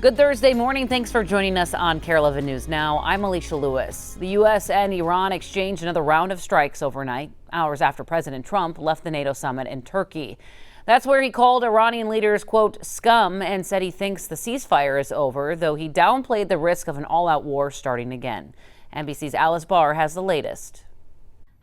Good Thursday morning. Thanks for joining us on Kare 11 News Now. I'm Alicia Lewis. The U.S. and Iran exchanged another round of strikes overnight, hours after President Trump left the NATO summit in Turkey. That's where he called Iranian leaders, quote, scum, and said he thinks the ceasefire is over, though he downplayed the risk of an all-out war starting again. NBC's Alice Barr has the latest.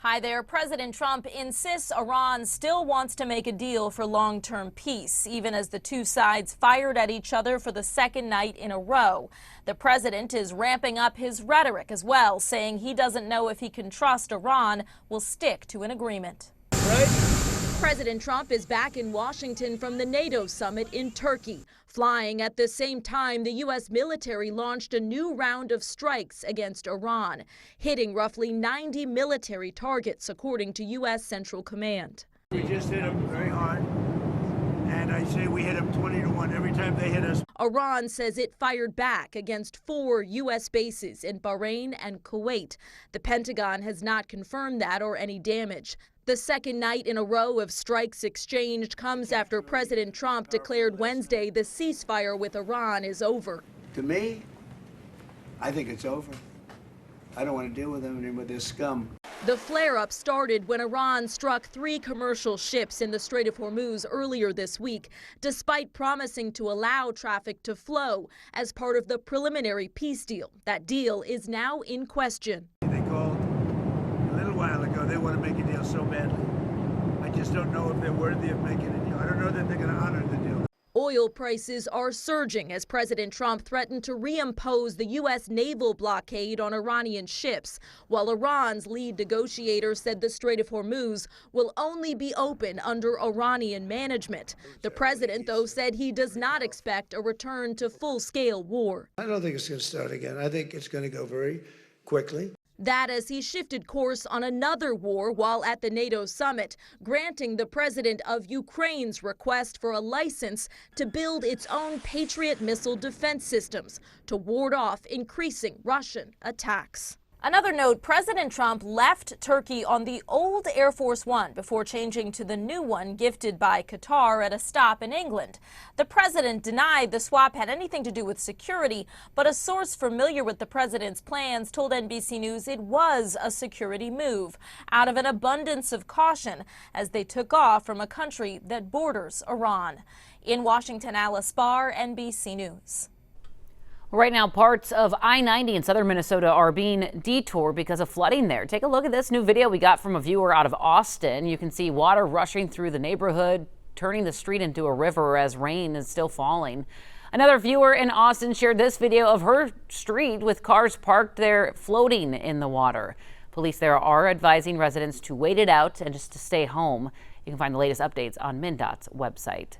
Hi there. President Trump insists Iran still wants to make a deal for long-term peace, even as the two sides fired at each other for the second night in a row. The president is ramping up his rhetoric as well, saying he doesn't know if he can trust Iran will stick to an agreement. President Trump is back in Washington from the NATO summit in Turkey, flying at the same time the U.S. military launched a new round of strikes against Iran, hitting roughly 90 military targets, according to U.S. Central Command. We just hit them very hard, and I say we hit them 20-1 every time they hit us. Iran says it fired back against 4 U.S. bases in Bahrain and Kuwait. The Pentagon has not confirmed that or any damage. The second night in a row of strikes exchanged comes after President Trump declared Wednesday the ceasefire with Iran is over. To me, I think it's over. I don't want to deal with them anymore. They're scum. The flare-up started when Iran struck 3 commercial ships in the Strait of Hormuz earlier this week, despite promising to allow traffic to flow as part of the preliminary peace deal. That deal is now in question. They called a little while ago. They want to make a deal so badly. I just don't know if they're worthy of making a deal. I don't know that they're going to honor the deal. Oil prices are surging as President Trump threatened to reimpose the U.S. naval blockade on Iranian ships, while Iran's lead negotiator said the Strait of Hormuz will only be open under Iranian management. The president, though, said he does not expect a return to full-scale war. I don't think it's going to start again. I think it's going to go very quickly. That as he shifted course on another war while at the NATO summit, granting the president of Ukraine's request for a license to build its own Patriot missile defense systems to ward off increasing Russian attacks. Another note, President Trump left Turkey on the old Air Force One before changing to the new one gifted by Qatar at a stop in England. The president denied the swap had anything to do with security, but a source familiar with the president's plans told NBC News it was a security move out of an abundance of caution as they took off from a country that borders Iran. In Washington, Alice Barr, NBC News. Right now, parts of I-90 in southern Minnesota are being detoured because of flooding there. Take a look at this new video we got from a viewer out of Austin. You can see water rushing through the neighborhood, turning the street into a river as rain is still falling. Another viewer in Austin shared this video of her street with cars parked there floating in the water. Police there are advising residents to wait it out and just to stay home. You can find the latest updates on MnDOT's website.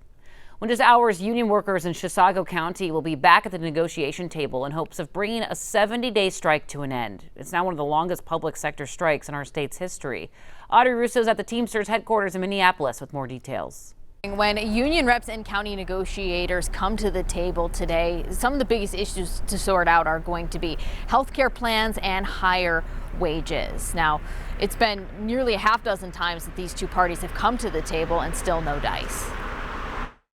When just hours, union workers in Chisago County will be back at the negotiation table in hopes of bringing a 70-day strike to an end. It's now one of the longest public sector strikes in our state's history. Audrey Russo's at the Teamsters headquarters in Minneapolis with more details. When union reps and county negotiators come to the table today, some of the biggest issues to sort out are going to be health care plans and higher wages. Now, it's been nearly a half dozen times that these two parties have come to the table and still no dice.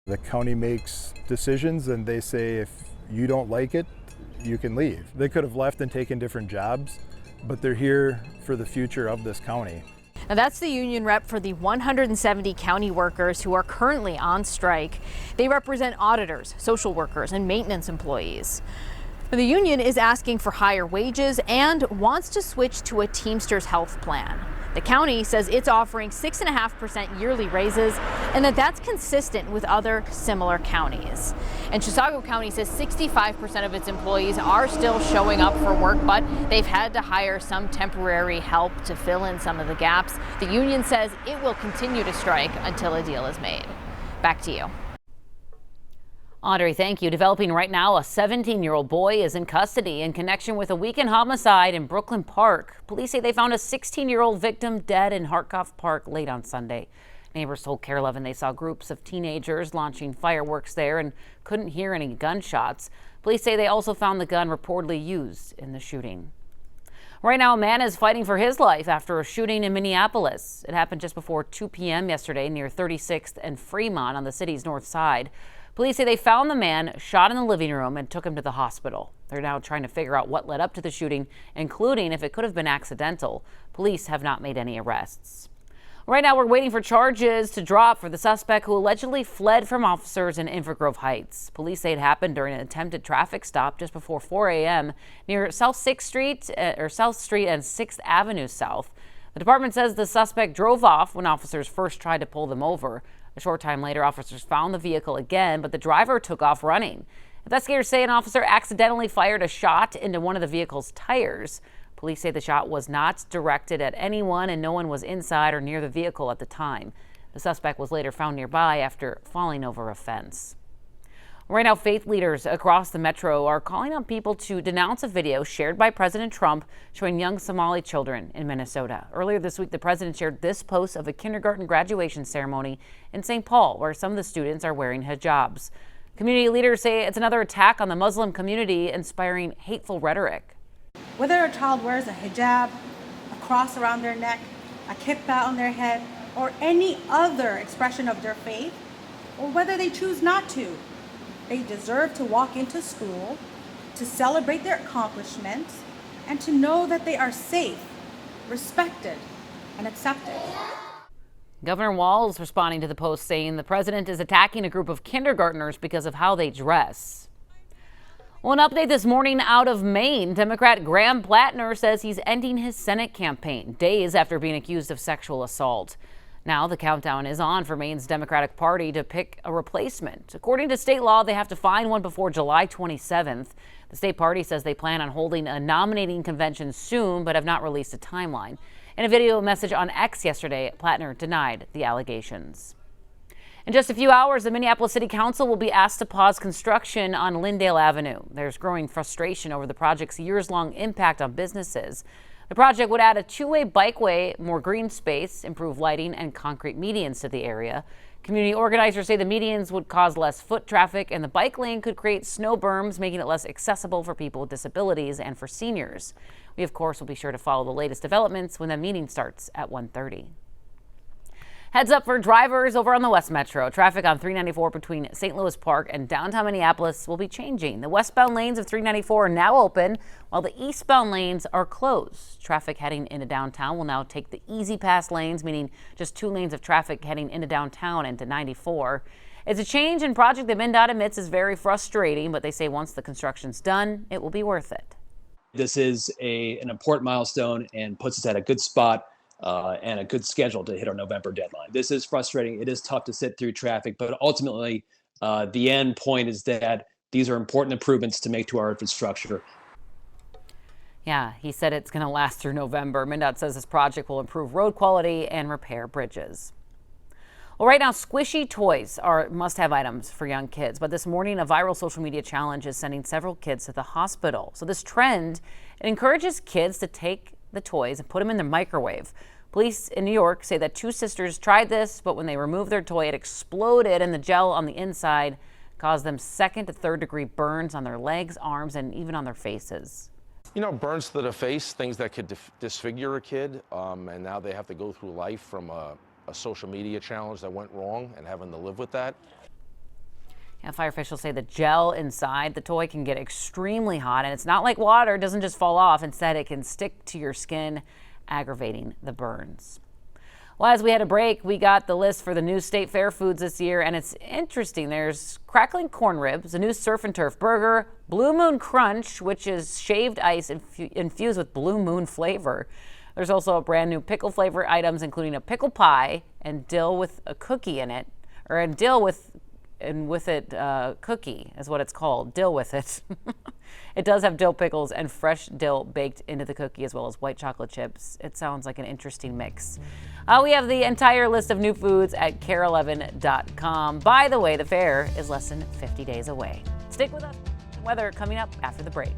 The county makes decisions and they say if you don't like it, you can leave. They could have left and taken different jobs, but they're here for the future of this county. Now that's the union rep for the 170 county workers who are currently on strike. They represent auditors, social workers, and maintenance employees. The union is asking for higher wages and wants to switch to a Teamsters health plan. The county says it's offering 6.5% yearly raises and that's consistent with other similar counties. And Chisago County says 65% of its employees are still showing up for work, but they've had to hire some temporary help to fill in some of the gaps. The union says it will continue to strike until a deal is made. Back to you. Audrey, thank you. Developing right now, a 17-year-old boy is in custody in connection with a weekend homicide in Brooklyn Park. Police say they found a 16-year-old victim dead in Hartkoff Park late on Sunday. Neighbors told Kare 11 they saw groups of teenagers launching fireworks there and couldn't hear any gunshots. Police say they also found the gun reportedly used in the shooting. Right now, a man is fighting for his life after a shooting in Minneapolis. It happened just before 2 p.m. yesterday near 36th and Fremont on the city's north side. Police say they found the man shot in the living room and took him to the hospital. They're now trying to figure out what led up to the shooting, including if it could have been accidental. Police have not made any arrests. Right now, we're waiting for charges to drop for the suspect who allegedly fled from officers in Invergrove Heights. Police say it happened during an attempted traffic stop just before 4 a.m. near South 6th Street and 6th Avenue South. The department says the suspect drove off when officers first tried to pull them over. A short time later, officers found the vehicle again, but the driver took off running. Investigators say an officer accidentally fired a shot into one of the vehicle's tires. Police say the shot was not directed at anyone and no one was inside or near the vehicle at the time. The suspect was later found nearby after falling over a fence. Right now, faith leaders across the metro are calling on people to denounce a video shared by President Trump showing young Somali children in Minnesota. Earlier this week, the president shared this post of a kindergarten graduation ceremony in St. Paul, where some of the students are wearing hijabs. Community leaders say it's another attack on the Muslim community, inspiring hateful rhetoric. Whether a child wears a hijab, a cross around their neck, a kippah on their head, or any other expression of their faith, or whether they choose not to, they deserve to walk into school, to celebrate their accomplishments, and to know that they are safe, respected, and accepted. Governor Walz responding to the post, saying the president is attacking a group of kindergartners because of how they dress. Well, an update this morning out of Maine. Democrat Graham Plattner says he's ending his Senate campaign days after being accused of sexual assault. Now the countdown is on for Maine's Democratic Party to pick a replacement. According to state law, they have to find one before July 27th. The state party says they plan on holding a nominating convention soon, but have not released a timeline. In a video message on X yesterday, Plattner denied the allegations. In just a few hours, the Minneapolis City Council will be asked to pause construction on Lyndale Avenue. There's growing frustration over the project's years-long impact on businesses. The project would add a two-way bikeway, more green space, improve lighting, and concrete medians to the area. Community organizers say the medians would cause less foot traffic, and the bike lane could create snow berms, making it less accessible for people with disabilities and for seniors. We, of course, will be sure to follow the latest developments when the meeting starts at 1:30. Heads up for drivers over on the West Metro. Traffic on 394 between St. Louis Park and downtown Minneapolis will be changing. The westbound lanes of 394 are now open, while the eastbound lanes are closed. Traffic heading into downtown will now take the easy pass lanes, meaning just 2 lanes of traffic heading into downtown and to 94. It's a change and project that MnDOT admits is very frustrating, but they say once the construction's done, it will be worth it. This is an important milestone and puts us at a good spot and a good schedule to hit our November deadline. This is frustrating. It is tough to sit through traffic, but ultimately the end point is that these are important improvements to make to our infrastructure. Yeah, he said it's going to last through November. MnDOT says this project will improve road quality and repair bridges. Well, right now, squishy toys are must-have items for young kids. But this morning, a viral social media challenge is sending several kids to the hospital. So this trend, it encourages kids to take the toys and put them in the microwave. Police in New York say that 2 sisters tried this, but when they removed their toy, it exploded and the gel on the inside caused them 2nd to 3rd degree burns on their legs, arms, and even on their faces. You know, burns to the face, things that could disfigure a kid, and now they have to go through life from a social media challenge that went wrong and having to live with that. Yeah, fire officials say the gel inside the toy can get extremely hot, and it's not like water. It doesn't just fall off. Instead, it can stick to your skin, aggravating the burns. Well, as we had a break, we got the list for the new state fair foods this year, and it's interesting. There's crackling corn ribs, a new surf and turf burger, Blue Moon Crunch, which is shaved ice infused with Blue Moon flavor. There's also a brand new pickle flavor items, including a pickle pie and dill with a cookie in it, or a dill with it cookie is what it's called, dill with it. It does have dill pickles and fresh dill baked into the cookie, as well as white chocolate chips. It sounds like an interesting mix. We have the entire list of new foods at kare11.com. By the way, the fair is less than 50 days away. Stick with us. Weather coming up after the break.